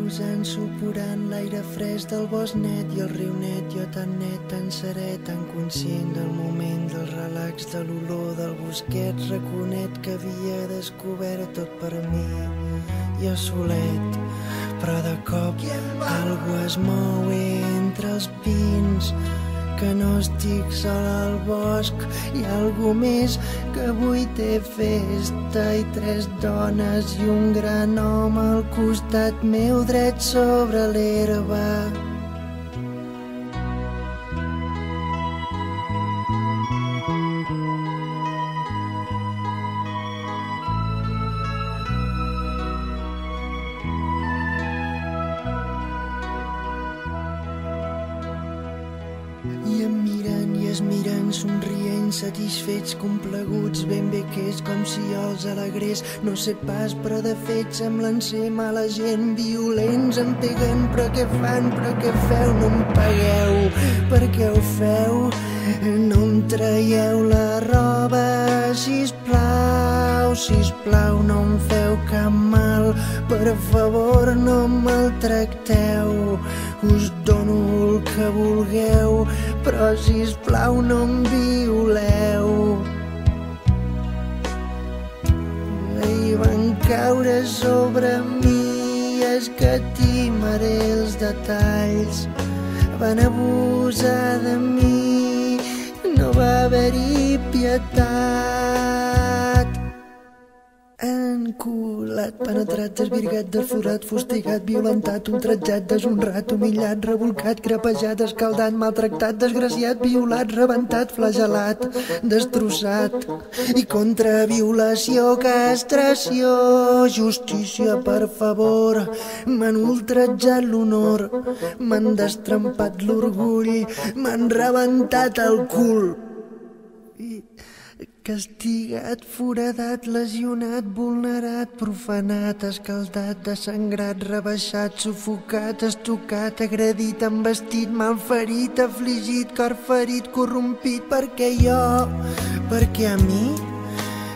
ensoporant l'aire fresc del bosc net i el riu net, jo tan net, tan serè, tan conscient del moment, del relax, de l'olor del bosquet, raconet que havia descobert tot per mi. Jo solet, però de cop algú es mou entre els pins, que no estic sol al bosc, hi ha algú més que avui té festa i 3 dones i un gran home al costat meu dret sobre l'herba. I em miren i es miren somrient, satisfets, complaguts, ben bé que és com si jo els alegrés. No sé pas, però de fet semblen ser mala gent, violents, em peguen, però què fan, però què feu? No em pagueu, per què ho feu? No em traieu la roba, sisplau, sisplau, no em feu cap mal, per favor no em maltracteu, us dono el que vulgueu, però sisplau no em violeu. I van caure sobre mi, escatimaré els detalls, van abusar de mi, no va haver-hi pietat. Enculat, penetrat, desvirgat, desflorat, fustigat, violentat, ultratjat, deshonrat, humillat, revolcat, crepejat, escaldat, maltractat, desgraciat, violat, rebentat, flagelat, destrossat. I contra violació, castració, justícia, per favor. M'han ultratjat l'honor, m'han destrempat l'orgull, m'han rebentat el cul. Castigat, foradat, lesionat, vulnerat, profanat, escaldat, desangrat, rebaixat, sufocat, estocat, agredit, embestit, malferit, afligit, cor ferit, corrompit. Per què jo? Per què a mi?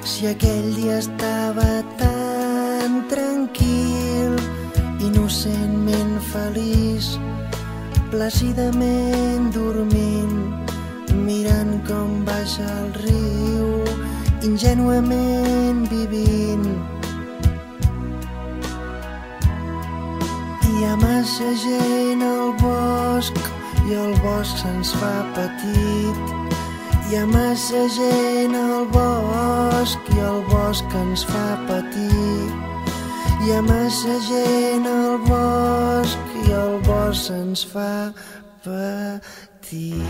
Si aquell dia estava tan tranquil, innocentment feliç, plàcidament dormint, mirant com baixa el riu, ingenuament vivint. Hi ha massa gent al bosc i el bosc se'ns fa petit. Hi ha massa gent al bosc i el bosc ens fa patir. Hi ha massa gent al bosc i el bosc ens fa patir.